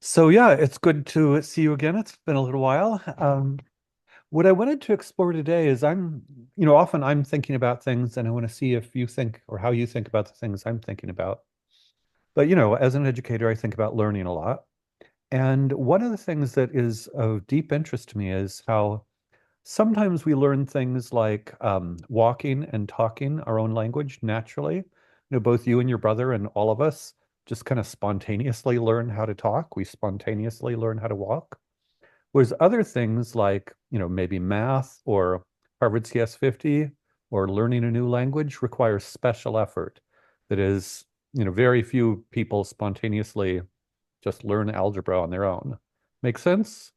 So yeah, it's good to see you again. It's been a little while. What I wanted to explore today is often I'm thinking about things and I want to see if you think or how you think about the things I'm thinking about. But as an educator, I think about learning a lot. And one of the things that is of deep interest to me is how sometimes we learn things like walking and talking our own language naturally. Both you and your brother and all of us just kind of spontaneously learn how to talk. We spontaneously learn how to walk. Whereas other things like, maybe math or Harvard CS 50 or learning a new language require special effort. That is, very few people spontaneously just learn algebra on their own. Make sense?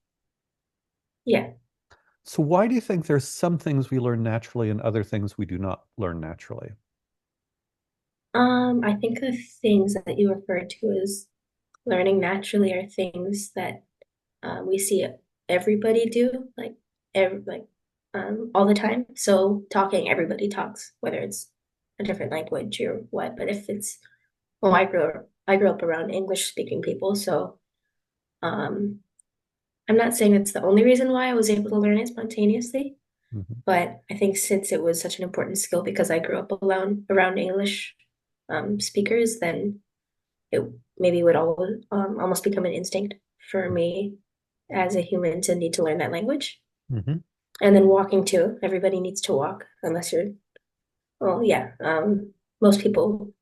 Yeah. So why do you think there's some things we learn naturally and other things we do not learn naturally? I think the things that you referred to as learning naturally are things that we see everybody do, all the time. So talking, everybody talks, whether it's a different language or what. But if it's, well, I grew up around English speaking people, so um, I'm not saying it's the only reason why I was able to learn it spontaneously. Mhm. But I think since it was such an important skill because I grew up around English speakers, then it maybe would almost become an instinct for me as a human to need to learn that language. Mhm. And then walking too. Everybody needs to walk unless you're, well, yeah. Most people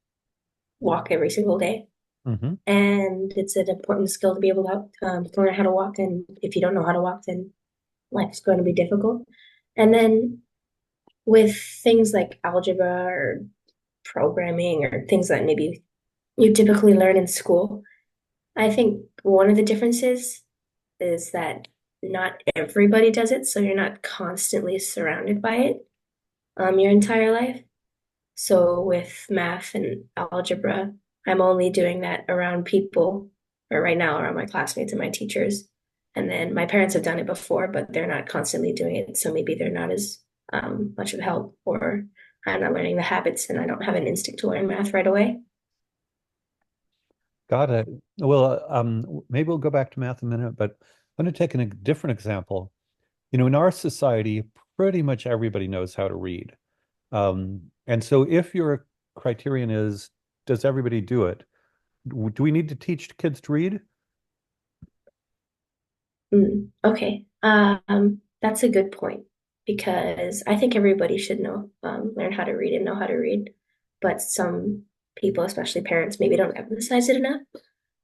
walk every single day. Mhm. And it's an important skill to be able to learn how to walk. And if you don't know how to walk, then life's going to be difficult. And then with things like algebra or programming or things that maybe you typically learn in school, I think one of the differences is that not everybody does it, so you're not constantly surrounded by it your entire life. So with math and algebra, I'm only doing that around people, or right now around my classmates and my teachers. And then my parents have done it before, but they're not constantly doing it, so maybe they're not as much of help, or I'm not learning the habits, and I don't have an instinct to learn math right away. Got it. Well, maybe we'll go back to math in a minute, but I'm going to take a different example. In our society, pretty much everybody knows how to read. And so if your criterion is, does everybody do it? Do we need to teach kids to read? Okay. That's a good point because I think everybody should learn how to read and know how to read. But some people, especially parents, maybe don't emphasize it enough.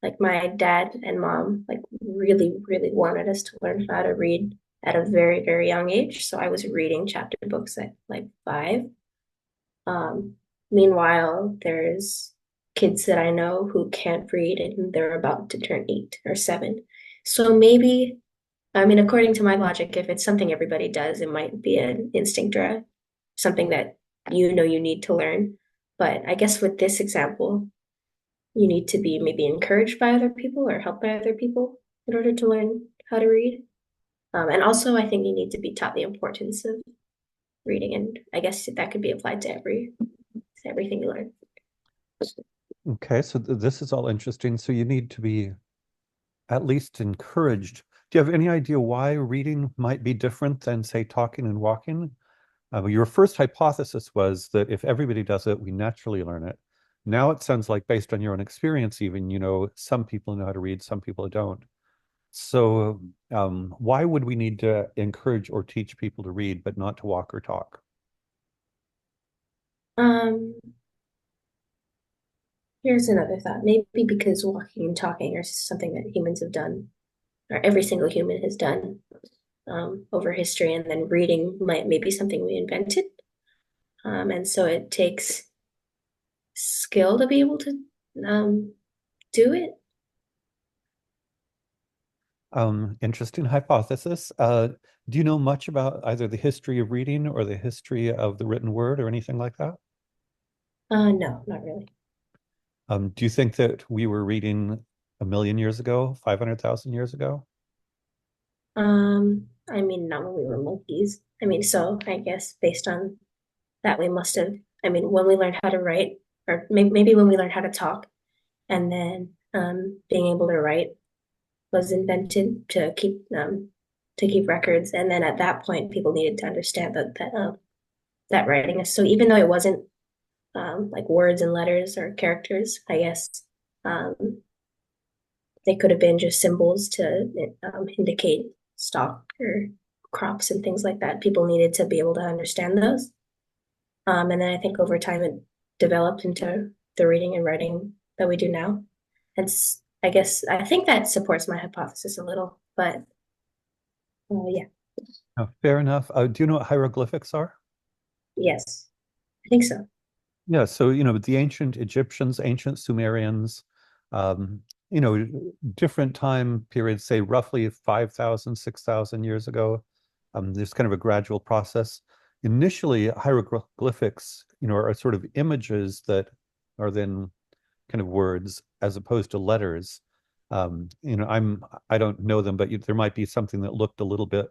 Like my dad and mom, like really, really wanted us to learn how to read at a very, very young age. So I was reading chapter books at like 5. Um, Meanwhile, there's kids that I know who can't read and they're about to turn 8 or 7. So maybe I mean, according to my logic, if it's something everybody does, it might be an instinct or something that you need to learn. But I guess with this example, you need to be maybe encouraged by other people or helped by other people in order to learn how to read. And also, I think you need to be taught the importance of reading, and I guess that could be applied to everything you learn. Okay, so this is all interesting. So you need to be at least encouraged. Do you have any idea why reading might be different than, say, talking and walking? Your first hypothesis was that if everybody does it, we naturally learn it. Now it sounds like, based on your own experience, even, some people know how to read, some people don't. So, why would we need to encourage or teach people to read, but not to walk or talk? Um, Here's another thought. Maybe because walking and talking are something that humans have done, or every single human has done over history, and then reading might maybe something we invented. And so it takes skill to be able to um, do it. Interesting hypothesis. Do you know much about either the history of reading or the history of the written word or anything like that? No, not really. Do you think that we were reading a million years ago, 500,000 years ago? I mean, not when we were monkeys. I mean, so I guess based on that, we must have. I mean, when we learned how to write, or maybe when we learned how to talk, and then being able to write. was invented to keep records, and then at that point, people needed to understand that writing is so even though it wasn't like words and letters or characters, I guess um, they could have been just symbols to indicate stock or crops and things like that. People needed to be able to understand those. And then I think over time it developed into the reading and writing that we do now. It's, I guess, I think that supports my hypothesis a little, but yeah, Fair enough. Do you know what hieroglyphics are? yes, I think so. Yeah, so the ancient Egyptians, ancient Sumerians, um, different time periods, say roughly 5,000, 6,000 years ago. There's kind of a gradual process. Initially, hieroglyphics, are sort of images that are then kind of words as opposed to letters. I don't know them, but there might be something that looked a little bit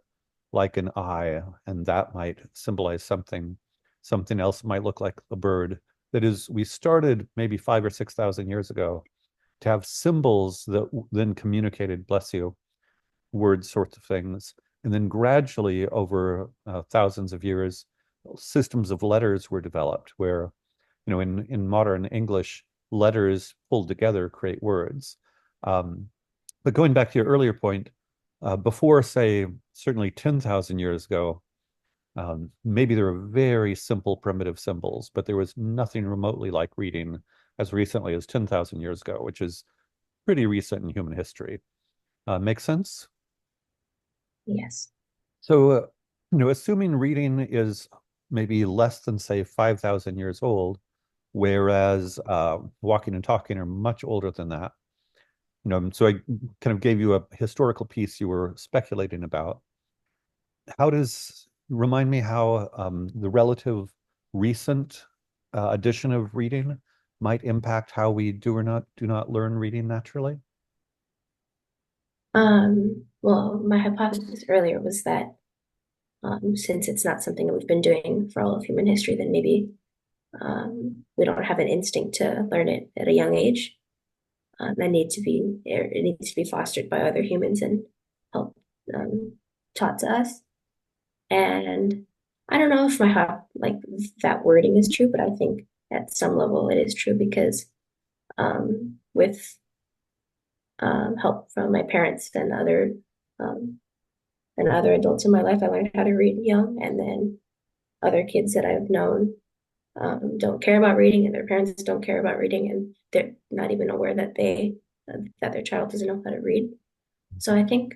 like an eye, and that might symbolize something. Something else might look like a bird. That is, we started maybe 5 or 6,000 years ago to have symbols that then communicated, bless you, word sorts of things. And then gradually, over thousands of years, systems of letters were developed where, in modern English, letters pulled together create words. Um, but going back to your earlier point, before, say, certainly 10,000 years ago, maybe there were very simple primitive symbols, but there was nothing remotely like reading as recently as 10,000 years ago, which is pretty recent in human history. Make sense? Yes. So, assuming reading is maybe less than, say, 5,000 years old, whereas walking and talking are much older than that. So I kind of gave you a historical piece you were speculating about. How does remind me how the relative recent addition of reading might impact how we do not learn reading naturally? Well, my hypothesis earlier was that since it's not something that we've been doing for all of human history, then maybe we don't have an instinct to learn it at a young age. It needs to be fostered by other humans and help um, taught to us. And I don't know if like that wording is true, but I think at some level it is true because with help from my parents um, and other adults in my life, I learned how to read young, and then other kids that I've known don't care about reading, and their parents don't care about reading, and they're not even aware that their child doesn't know how to read. So I think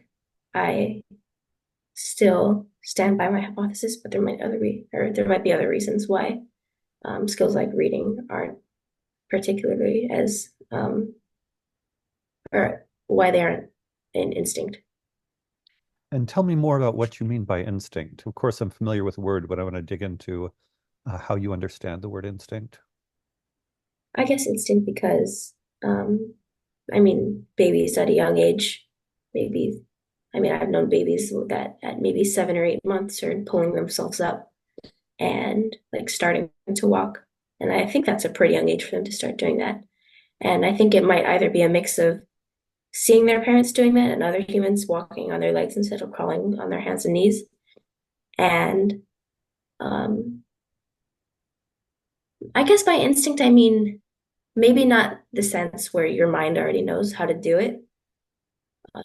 I still stand by my hypothesis, but there might be other reasons why skills like reading aren't particularly as or why they aren't an instinct. And tell me more about what you mean by instinct. Of course, I'm familiar with the word, but I want to dig into how you understand the word instinct. I guess instinct because um, I mean babies at a young age, maybe I mean I've known babies that at maybe 7 or 8 months are pulling themselves up and like starting to walk. And I think that's a pretty young age for them to start doing that. And I think it might either be a mix of seeing their parents doing that and other humans walking on their legs instead of crawling on their hands and knees. And um, I guess by instinct, I mean maybe not the sense where your mind already knows how to do it.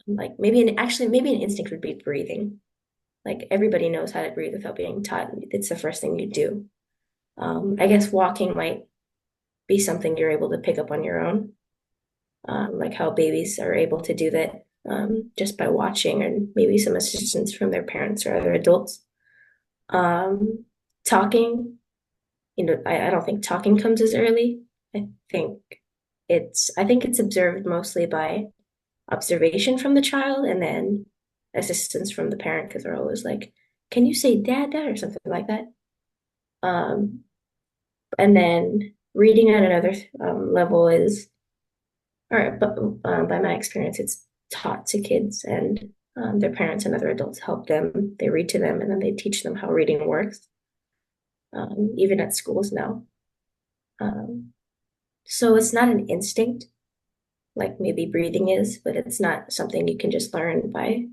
Like maybe an instinct would be breathing. Like everybody knows how to breathe without being taught. It's the first thing you do. I guess walking might be something you're able to pick up on your own, like how babies are able to do that just by watching and maybe some assistance from their parents or other adults. Um, talking, I don't think talking comes as early. Think I think it's observed mostly by observation from the child and then assistance from the parent because they're always like, "Can you say dad, dad?" or something like that. Um, and then reading at another level is, or but by my experience, it's taught to kids and their parents and other adults help them. They read to them and then they teach them how reading works, even at schools now. Um, so it's not an instinct like maybe breathing is, but it's not something you can just learn by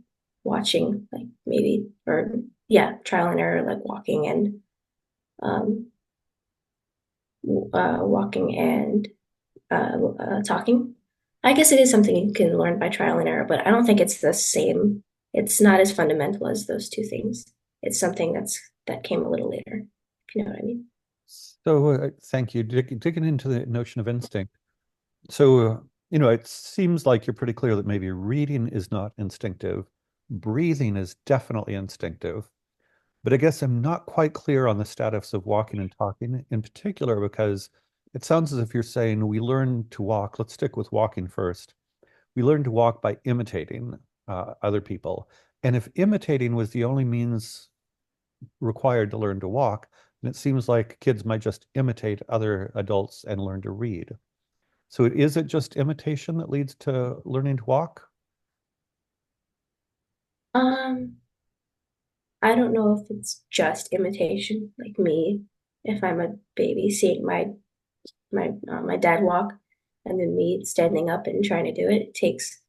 watching, like maybe, or yeah, trial and error, like um, walking and talking. I guess it is something you can learn by trial and error, but I don't think it's the same. It's not as fundamental as those two things. It's something that came a little later, if you know what I mean. So, thank you. Digging into the notion of instinct. So, it seems like you're pretty clear that maybe reading is not instinctive. Breathing is definitely instinctive. But I guess I'm not quite clear on the status of walking and talking in particular, because it sounds as if you're saying we learn to walk. Let's stick with walking first. We learn to walk by imitating other people. And if imitating was the only means required to learn to walk, then it seems like kids might just imitate other adults and learn to read. So is it just imitation that leads to learning to walk? Um, I don't know if it's just imitation, like me, if I'm a baby seeing my dad walk, and then me standing up and trying to do it. It takes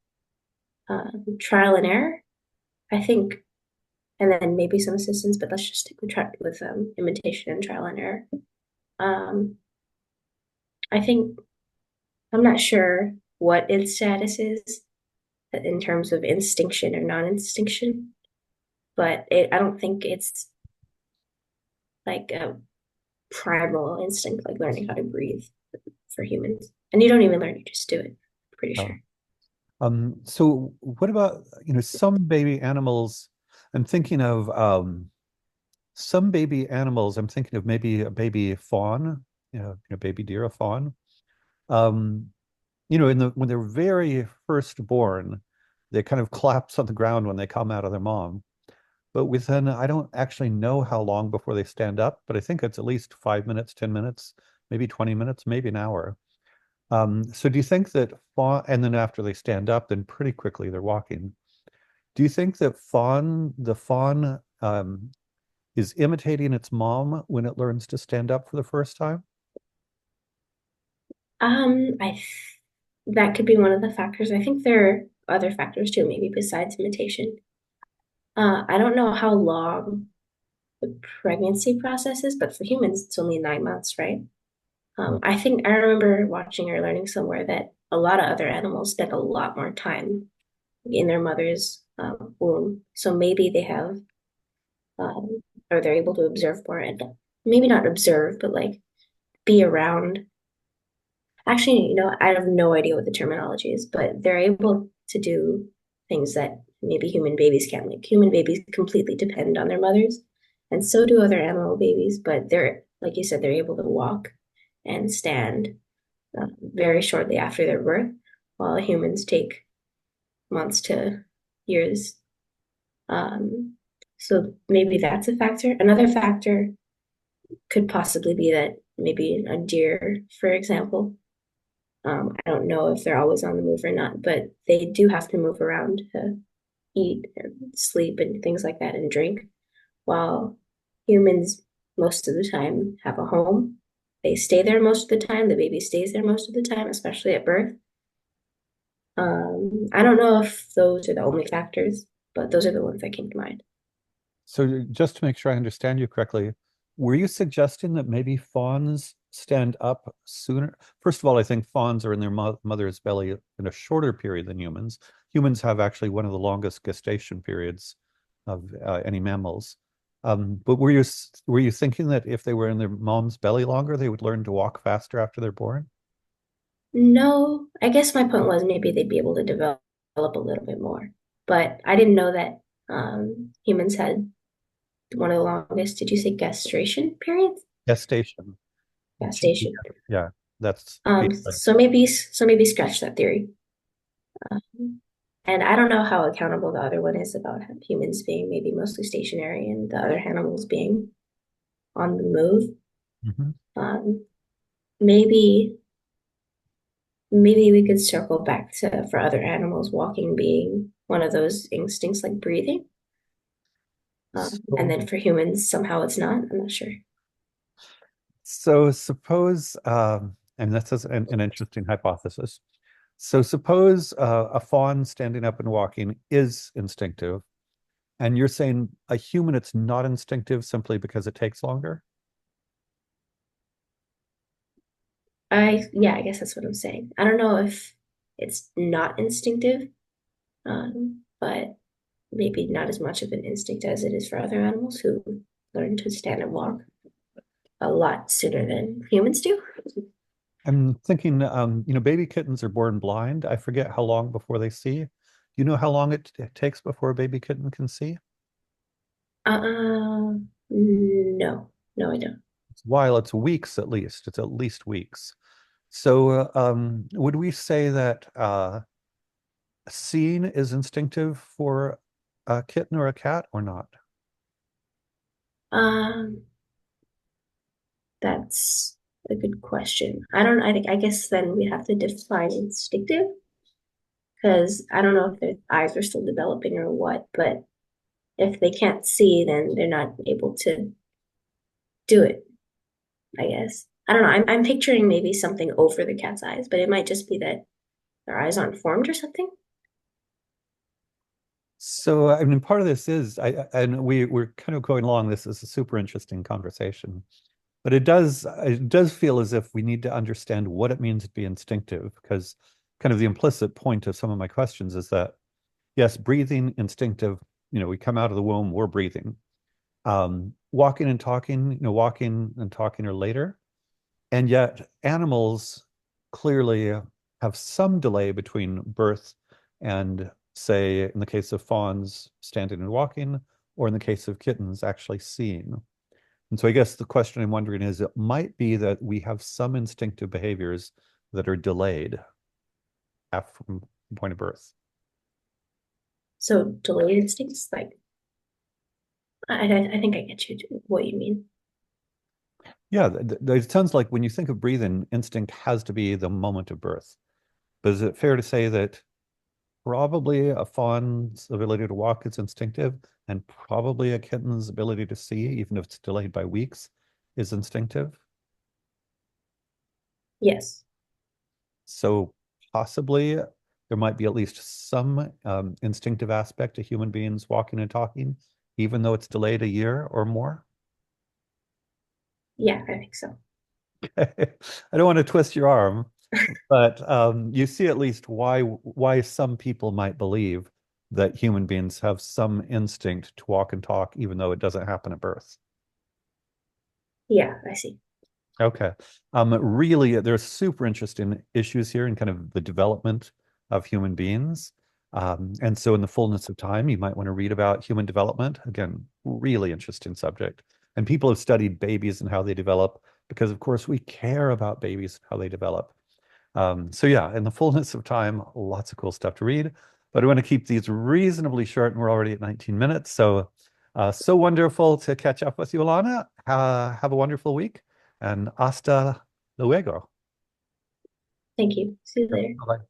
trial and error, I think, and then maybe some assistance. But let's just stick with imitation and trial and error. Um, I think I'm not sure what its status is in terms of instinction or non-instinction, but I don't think it's like a primal instinct like learning how to breathe for humans. And you don't even learn, you just do it, I'm pretty Oh. sure. So what about, some baby animals? I'm thinking of some baby animals. I'm thinking of maybe a baby fawn, baby deer, a fawn. Um, when they're very first born, they kind of collapse on the ground when they come out of their mom. But within, I don't actually know how long before they stand up, but I think it's at least 5 minutes, 10 minutes, maybe 20 minutes, maybe an hour. So do you think that fawn, and then after they stand up, then pretty quickly they're walking. Do you think that the fawn, is imitating its mom when it learns to stand up for the first time? I that could be one of the factors. I think there are other factors too, maybe besides imitation. I don't know how long the pregnancy process is, but for humans, it's only 9 months, right? I think I remember watching or learning somewhere that a lot of other animals spend a lot more time in their mother's womb. So maybe they have, or they're able to observe more and maybe not observe, but like be around. Actually, I have no idea what the terminology is, but they're able to do things that maybe human babies can't. Like human babies completely depend on their mothers, and so do other animal babies, but they're, like you said, they're able to walk and stand very shortly after their birth, while humans take months to years. Um, so maybe that's a factor. Another factor could possibly be that maybe a deer, for example, I don't know if they're always on the move or not, but they do have to move around to eat and sleep and things like that and drink. While humans, most of the time, have a home. They stay there most of the time. The baby stays there most of the time, especially at birth. I don't know if those are the only factors, but those are the ones that came to mind. So just to make sure I understand you correctly, were you suggesting that maybe fawns stand up sooner? First of all, I think fawns are in their mother's belly in a shorter period than humans. Humans have actually one of the longest gestation periods of any mammals. But were you thinking that if they were in their mom's belly longer, they would learn to walk faster after they're born? No, I guess my point was maybe they'd be able to develop a little bit more, but I didn't know that humans had one of the longest, did you say gestation periods? Gestation. Gestation. Yeah, that's basically. So maybe scratch that theory. And I don't know how accountable the other one is about humans being maybe mostly stationary and the other animals being on the move. Mhm. Um, maybe maybe we could circle back to for other animals, walking being one of those instincts like breathing. And So, then for humans, somehow it's not. I'm not sure. so suppose, and that's an interesting hypothesis. So suppose a fawn standing up and walking is instinctive, and you're saying a human it's not instinctive simply because it takes longer? Yeah, I guess that's what I'm saying. I don't know if it's not instinctive, but maybe not as much of an instinct as it is for other animals who learn to stand and walk a lot sooner than humans do. I'm thinking, baby kittens are born blind. I forget how long before they see. Do you know how long it takes before a baby kitten can see? No, no, I don't. While it's weeks at least. It's at least weeks. So, would we say that seeing is instinctive for a kitten or a cat or not? Um, that's a good question. I guess then we have to define instinctive because I don't know if their eyes are still developing or what, but if they can't see, then they're not able to do it, I guess. I don't know. I'm picturing maybe something over the cat's eyes, but it might just be that their eyes aren't formed or something. So, I mean, part of this is, and we're kind of going along. This is a super interesting conversation, but it does feel as if we need to understand what it means to be instinctive, because kind of the implicit point of some of my questions is that yes, breathing instinctive. We come out of the womb, we're breathing. Walking and talking, walking and talking are later. And yet animals clearly have some delay between birth and, say, in the case of fawns, standing and walking, or in the case of kittens, actually seeing. And so I guess the question I'm wondering is it might be that we have some instinctive behaviors that are delayed from the point of birth. So delayed instincts, like I think I get you what you mean. Yeah, it sounds like when you think of breathing, instinct has to be the moment of birth. But is it fair to say that probably a fawn's ability to walk is instinctive, and probably a kitten's ability to see, even if it's delayed by weeks, is instinctive? Yes. So possibly there might be at least some instinctive aspect to human beings walking and talking, even though it's delayed a year or more. Yeah, I think so. I don't want to twist your arm, but you see at least why some people might believe that human beings have some instinct to walk and talk, even though it doesn't happen at birth. Yeah, I see. Okay. Really, there's super interesting issues here in kind of the development of human beings. And so in the fullness of time, you might want to read about human development. Again, really interesting subject. And people have studied babies and how they develop because, of course, we care about babies and how they develop. So yeah, in the fullness of time, lots of cool stuff to read. But I want to keep these reasonably short, and we're already at 19 minutes. So, so wonderful to catch up with you, Alana. Have a wonderful week, and hasta luego. Thank you. See you later. Bye-bye.